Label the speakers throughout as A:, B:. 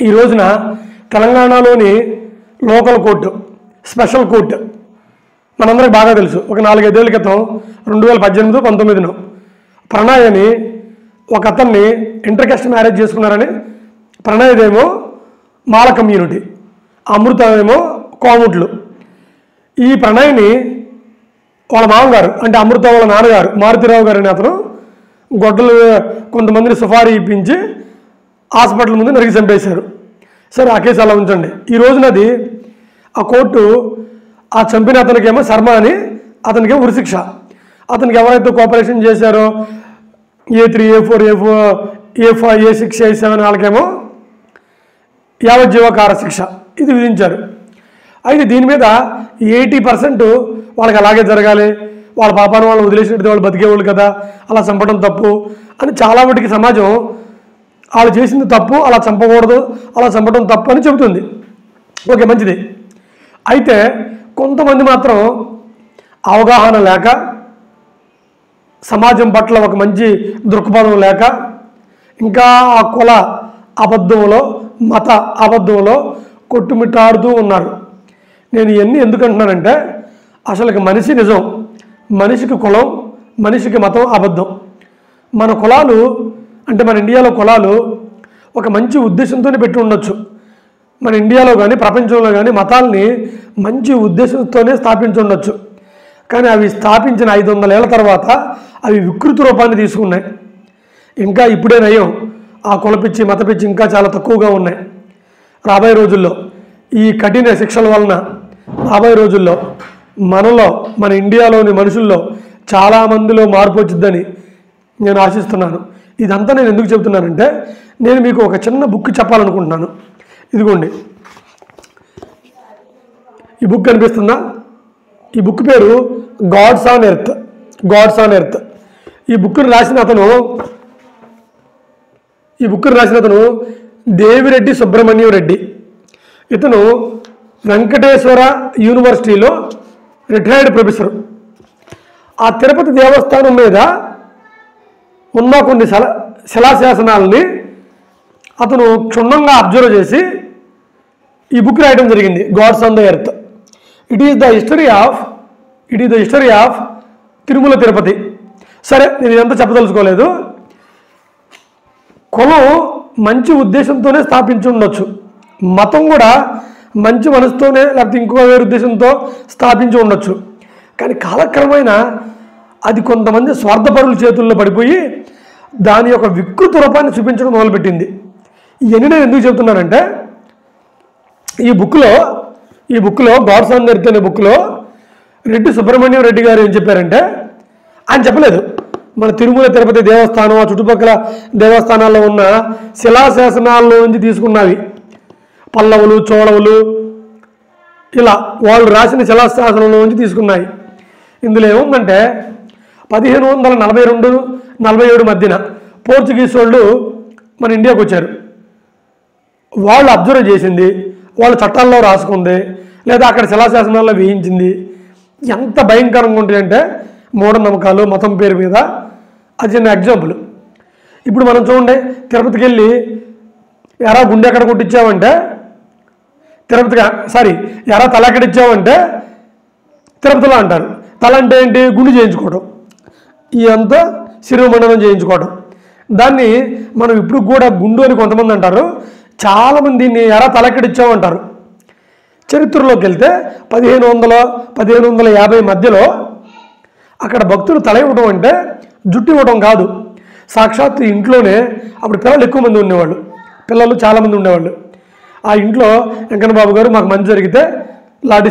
A: ఈ రోజున తెలంగాణలోని లోకల్ కోర్టు, స్పెషల్ కోర్టు మనందరికి బాగా తెలుసు. ఒక 4-5 ఏళ్ల క్రితం 2018-19 ప్రణయ్ అని ఒక అతన్ని ఇంటర్ కాస్ట్ మ్యారేజ్ చేసుకున్నారని. ప్రణయ్దేమో మాల కమ్యూనిటీ, అమృత ఏమో కోముట్లు. ఈ ప్రణయ్ని వాళ్ళ మామగారు అంటే అమృత వాళ్ళ నాన్నగారు మారుతిరావు గారు అని అతను గొడ్డలు కొంతమందిని సుఫారీ ఇప్పించి హాస్పిటల్ ముందు నరికి చంపేశారు. సరే, ఆ కేసు అలా ఉంచండి. ఈ రోజునది ఆ కోర్టు ఆ చంపిన అతనికేమో శర్మ అని అతనికేమో ఉరిశిక్ష. అతనికి ఎవరైతే కోఆపరేషన్ చేశారో A3, A4, A5, A6, A7 వాళ్ళకేమో యావజ్జీవ కార శిక్ష ఇది విధించారు. అయితే దీని మీద 80% వాళ్ళకి అలాగే జరగాలి, వాళ్ళ పాపాన్ని వాళ్ళు వదిలేసినట్టు వాళ్ళు బతికేవాళ్ళు కదా, అలా చంపడం తప్పు అని చాలా వాటికి సమాజం వాళ్ళు చేసింది తప్పు, అలా చంపకూడదు, అలా చంపడం తప్పు అని చెబుతుంది. ఓకే, మంచిది. అయితే కొంతమంది మాత్రం అవగాహన లేక, సమాజం పట్ల ఒక మంచి దృక్పథం లేక, ఇంకా ఆ కుల అబద్ధంలో, మత అబద్ధంలో కొట్టుమిట్టాడుతూ ఉన్నారు. నేను ఇవన్నీ ఎందుకంటున్నానంటే, అసలుకి మనిషి నిజం, మనిషికి కులం, మనిషికి మతం అబద్ధం. మన కులాలు అంటే మన ఇండియాలో కులాలు ఒక మంచి ఉద్దేశంతోనే పెట్టి ఉండొచ్చు. మన ఇండియాలో కానీ ప్రపంచంలో కానీ మతాల్ని మంచి ఉద్దేశంతోనే స్థాపించి ఉండొచ్చు. కానీ అవి స్థాపించిన 500 ఏళ్ల తర్వాత అవి వికృతి రూపాన్ని తీసుకున్నాయి. ఇంకా ఇప్పుడే నయం, ఆ కులపిచ్చి మతపిచ్చి ఇంకా చాలా తక్కువగా ఉన్నాయి. రాబోయే రోజుల్లో ఈ కఠిన శిక్షల వలన రాబోయే రోజుల్లో మనలో, మన ఇండియాలోని మనుషుల్లో చాలామందిలో మార్పు వచ్చిద్దని నేను ఆశిస్తున్నాను. ఇదంతా నేను ఎందుకు చెబుతున్నానంటే, నేను మీకు ఒక చిన్న బుక్ చెప్పాలనుకుంటున్నాను. ఇదిగోండి, ఈ బుక్ కనిపిస్తుందా? ఈ బుక్ పేరు gods on earth. Gods on earth. ఈ బుక్ని రాసిన అతను దేవిరెడ్డి సుబ్రహ్మణ్యం రెడ్డి. ఇతను వెంకటేశ్వర యూనివర్సిటీలో రిటైర్డ్ ప్రొఫెసర్. ఆ తిరుపతి దేవస్థానం మీద ఉన్న కొన్ని శిలాశాసనాలని అతను క్షుణ్ణంగా అబ్జర్వ్ చేసి ఈ బుక్ రాయడం జరిగింది, gods on the earth. It is the history of Tirumala Tirupati. సరే, నేను ఇదంతా చెప్పదలుచుకోలేదు. కులం మంచి ఉద్దేశంతోనే స్థాపించి ఉండొచ్చు, మతం కూడా మంచి మనసుతోనే లేకపోతే ఇంకో వేరే ఉద్దేశంతో స్థాపించి ఉండొచ్చు. కానీ కాలక్రమేణా అది కొంతమంది స్వార్థపరుల చేతుల్లో పడిపోయి దాని యొక్క వికృత రూపాన్ని చూపించడం మొదలుపెట్టింది. ఇవన్నీ నేను ఎందుకు చెబుతున్నానంటే, ఈ బుక్లో గాడ్స్ ఆన్ ద ఎర్త్ అనే బుక్లో రెడ్డి సుబ్రహ్మణ్యం రెడ్డి గారు ఏం చెప్పారంటే, ఆయన చెప్పలేదు, మన తిరుమల తిరుపతి దేవస్థానం ఆ చుట్టుపక్కల దేవస్థానాల్లో ఉన్న శిలాశాసనాల్లో నుంచి తీసుకున్నవి, పల్లవులు, చోళవులు, ఇలా వాళ్ళు రాసిన శిలాశాసనంలో నుంచి తీసుకున్నాయి. ఇందులో ఏముందంటే 1542-47 మధ్యన పోర్చుగీస్ వాళ్ళు మన ఇండియాకు వచ్చారు. వాళ్ళు అబ్జర్వ్ చేసింది, వాళ్ళ చట్టాల్లో రాసుకుంది, లేదా అక్కడ శిలాశాసనాల్లో వేయించింది ఎంత భయంకరంగా ఉంటాయంటే, మూఢనమ్మకాలు, మతం పేరు మీద. అది చిన్న ఎగ్జాంపుల్. ఇప్పుడు మనం చూడండి, తిరుపతికి వెళ్ళి ఎరా గుండె ఎక్కడ కొట్టించామంటే ఎరా తల ఎక్కడ ఇచ్చామంటే తిరుపతిలో అంటారు. తల అంటే ఏంటి? గుండె చేయించుకోవడం, ఇదంతా శిరోమండనం చేయించుకోవడం. దాన్ని మనం ఇప్పుడు కూడా గుండు అని కొంతమంది అంటారు, చాలామంది దీన్ని ఎరా తల ఎక్కడ ఇచ్చామంటారు. చరిత్రలోకి వెళ్తే 1500-1550 మధ్యలో అక్కడ భక్తులు తల ఇవ్వడం అంటే జుట్టు ఇవ్వడం కాదు, సాక్షాత్తు ఇంట్లోనే అప్పుడు పిల్లలు ఎక్కువ మంది ఉండేవాళ్ళు, పిల్లలు చాలామంది ఉండేవాళ్ళు. ఆ ఇంట్లో వెంకన్నబాబు గారు మాకు మంచి జరిగితే, లాడి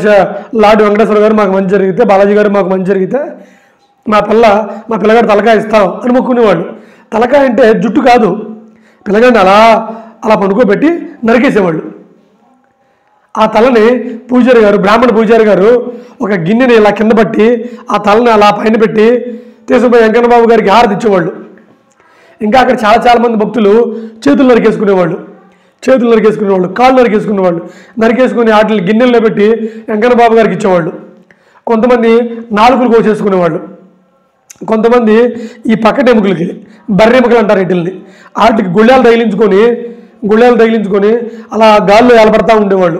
A: వెంకటేశ్వర గారు మాకు మంచి జరిగితే, బాలాజీ గారు మాకు మంచి జరిగితే మా పిల్లగాడు తలకాయ ఇస్తాం అని మొక్కునేవాళ్ళు. తలకాయ అంటే జుట్టు కాదు, పిల్లగాడిని అలా పడుకోబెట్టి నరికేసేవాళ్ళు. ఆ తలని బ్రాహ్మణ పూజారి గారు ఒక గిన్నెని ఇలా కింద పట్టి ఆ తలని అలా పైన పెట్టి తీసుకుపోయి వెంకన్నబాబు గారికి హారతి ఇచ్చేవాళ్ళు. ఇంకా అక్కడ చాలామంది భక్తులు చేతులు నరికేసుకునేవాళ్ళు, కాళ్ళు నరికేసుకుని వాటిని గిన్నెల్లో పెట్టి వెంకన్నబాబు గారికి ఇచ్చేవాళ్ళు. కొంతమంది నాలుకలు కోసేసుకునేవాళ్ళు, కొంతమంది ఈ పక్కట ఎముకలకి బర్రె ఎముకలు అంటారు వీటిల్ని, వాటికి గుళ్ళాలు తగిలించుకొని గుళ్ళలు తగిలించుకొని అలా గాల్లో ఏలబడతా ఉండేవాళ్ళు.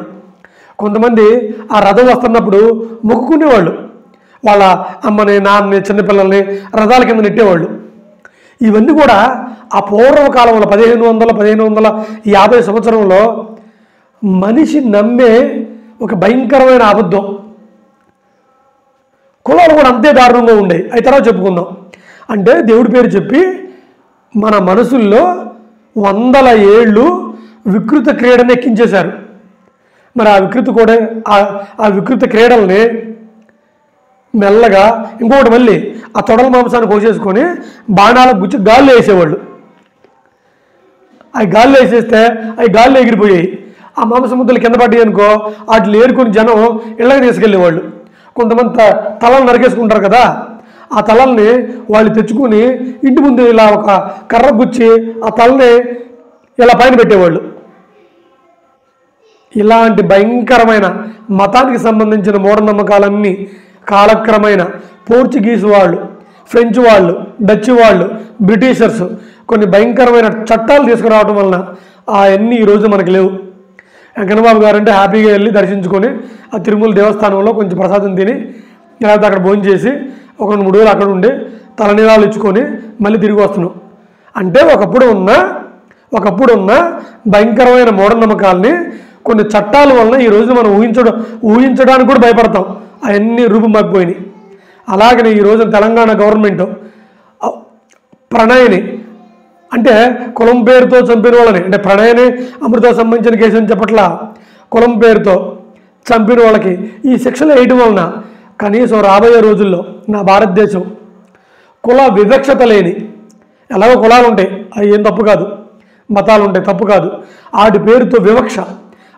A: కొంతమంది ఆ రథం వస్తున్నప్పుడు మొక్కుకునేవాళ్ళు, వాళ్ళ అమ్మని నాన్నని చిన్నపిల్లల్ని రథాల కింద నెట్టేవాళ్ళు. ఇవన్నీ కూడా ఆ పూర్వకాలంలో 1550 సంవత్సరంలో మనిషి నమ్మే ఒక భయంకరమైన అబద్ధం. కులాలు కూడా అంతే దారుణంగా ఉండేవి. అవి తర్వాత చెప్పుకుందాం. అంటే దేవుడి పేరు చెప్పి మన మనసుల్లో 100 ఏళ్ళు వికృత క్రీడని ఎక్కించేశారు. మరి ఆ వికృత క్రీడల్ని మెల్లగా ఇంకొకటి మళ్ళీ ఆ తొడల మాంసాన్ని కోసేసుకొని బాణాలకు గుచ్చి గాల్లో వేసేవాళ్ళు. అవి గాల్లో వేసేస్తే అవి గాల్లో ఎగిరిపోయాయి. ఆ మాంస ముద్దలు కింద పడ్డాయి అనుకో, వాటిని ఏరుకొని జనం ఇళ్ళకి తీసుకెళ్ళేవాళ్ళు. కొంతమంది తలలు నరికేసుకుంటారు కదా, ఆ తలల్ని వాళ్ళు తెచ్చుకుని ఇంటి ముందు ఇలా ఒక కర్ర గుచ్చి ఆ తలని ఇలా పైన పెట్టేవాళ్ళు. ఇలాంటి భయంకరమైన మతానికి సంబంధించిన మూఢనమ్మకాలన్నీ కాలక్రమైన పోర్చుగీసు వాళ్ళు, ఫ్రెంచ్ వాళ్ళు, డచ్ వాళ్ళు, బ్రిటిషర్స్ కొన్ని భయంకరమైన చట్టాలు తీసుకురావడం వలన అవన్నీ ఈరోజు మనకు లేవు. వెంకన్నబాబు గారు అంటే హ్యాపీగా వెళ్ళి దర్శించుకొని ఆ తిరుమల దేవస్థానంలో కొంచెం ప్రసాదం తిని లేకపోతే అక్కడ భోజనం చేసి ఒక 2-3 రోజులు అక్కడ ఉండి తలనీలాలు ఇచ్చుకొని మళ్ళీ తిరిగి వస్తున్నాం. అంటే ఒకప్పుడు ఉన్న భయంకరమైన మూఢనమ్మకాలని కొన్ని చట్టాల వలన ఈ రోజు మనం ఊహించడానికి కూడా భయపడతాం. అవన్నీ రూపుమాపిపోయినాయి. అలాగనే ఈరోజు తెలంగాణ గవర్నమెంట్ ప్రణయ్ని అంటే కులం పేరుతో చంపిన వాళ్ళని, అంటే ప్రణయ్ని అమృత సంబంధించిన కేసు అని చెప్పట్లా, కులం పేరుతో చంపిన వాళ్ళకి ఈ శిక్షలు వేయడం వలన కనీసం రాబోయే రోజుల్లో నా భారతదేశం కుల వివక్షత లేని, ఎలాగో కులాలు ఉంటాయి అవి ఏం తప్పు కాదు, మతాలు ఉంటాయి తప్పు కాదు, వాటి పేరుతో వివక్ష,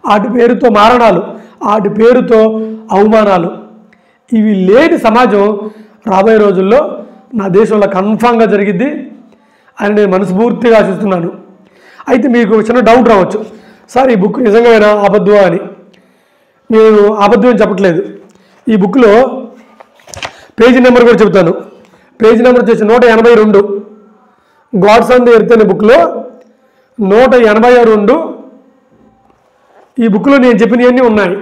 A: వాటి పేరుతో మారణాలు, వాటి పేరుతో అవమానాలు ఇవి లేని సమాజం రాబోయే రోజుల్లో నా దేశంలో కన్ఫామ్గా జరిగిద్ది అని నేను మనస్ఫూర్తిగా ఆశిస్తున్నాను. అయితే మీకు చిన్న డౌట్ రావచ్చు, సార్ ఈ బుక్ నిజంగా అబద్ధమా అని. నేను అబద్ధం అని చెప్పట్లేదు. ఈ బుక్లో పేజీ నెంబర్ కూడా చెబుతాను. పేజీ నెంబర్ వచ్చేసి 182. గాడ్స్ ఆన్ ది ఎర్త్ అనే బుక్లో 182 ఈ బుక్లో నేను చెప్పినవన్నీ ఉన్నాయి.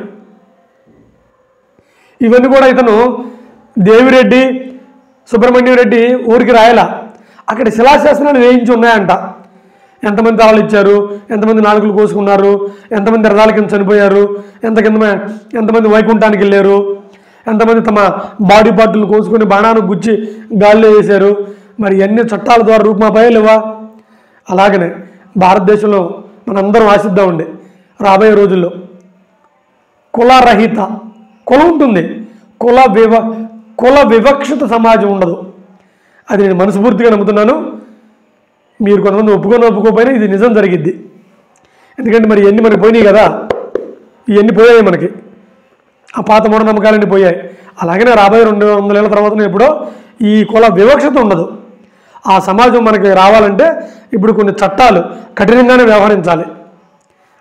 A: ఇవన్నీ కూడా ఇతను దేవిరెడ్డి సుబ్రహ్మణ్యం రెడ్డి ఊరికి రాయాల, అక్కడ శిలాశాసనాలు వేయించి ఉన్నాయంట. ఎంతమంది తలలు ఇచ్చారు, ఎంతమంది నాలుకలు కోసుకున్నారు, ఎంతమంది రథాల కింద చనిపోయారు, ఎంతమంది వైకుంఠానికి వెళ్ళారు, ఎంతమంది తమ బాడీ పార్టులు కోసుకొని బాణాను గుచ్చి గాల్లో వేశారు. మరి ఎన్ని చట్టాల ద్వారా రూపుమాపాయా లేవా? అలాగనే భారతదేశంలో మనందరం ఆశిద్దామండి రాబోయే రోజుల్లో కులరహిత, కులం ఉంటుంది, కుల వివక్షిత సమాజం ఉండదు. అది నేను మనస్ఫూర్తిగా నమ్ముతున్నాను. మీరు కొంతమంది ఒప్పుకోకపోయినా ఇది నిజం జరిగిద్ది. ఎందుకంటే మరి ఇవన్నీ మనకి పోయినాయి కదా, ఇవన్నీ పోయాయి మనకి, ఆ పాత మూఢనమ్మకాలన్నీ పోయాయి. అలాగనే రాబోయే 200 ఏళ్ళ తర్వాత ఎప్పుడో ఈ కుల వివక్షత ఉండదు. ఆ సమాజం మనకి రావాలంటే ఇప్పుడు కొన్ని చట్టాలు కఠినంగానే వ్యవహరించాలి.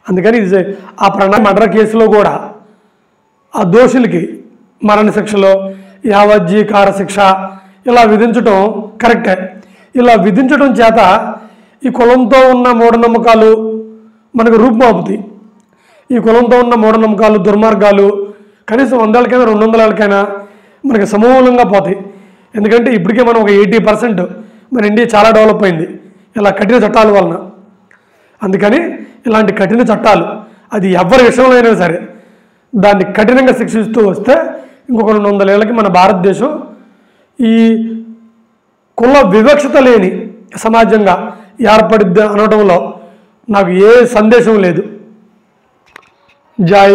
A: అందుకని ఇది ఆ ప్రణయ్ మర్డర్ కేసులో కూడా ఆ దోషులకి మరణ శిక్షలో యావజ్జీకార శిక్ష ఇలా విధించడం కరెక్టే. ఇలా విధించడం చేత ఈ కులంతో ఉన్న మూఢనమ్మకాలు మనకు రూపుమాపుతాయి. ఈ కులంతో ఉన్న మూఢనమ్మకాలు దుర్మార్గాలు కనీసం 100 ఏళ్ళకైనా 200 ఏళ్ళకైనా మనకి సమూలంగా పోతాయి. ఎందుకంటే ఇప్పటికే మనం ఒక 80% మన ఇండియా చాలా డెవలప్ అయింది ఇలా కఠిన చట్టాల వలన. అందుకని ఇలాంటి కఠిన చట్టాలు అది ఎవరి విషయంలో అయినా సరే దాన్ని కఠినంగా శిక్షిస్తూ వస్తే ఇంకొక 200 ఏళ్ళకి మన భారతదేశం ఈ కుల వివక్షత లేని సమాజంగా ఏర్పడిద్ది అనడంలో నాకు ఏ సందేశం లేదు. జై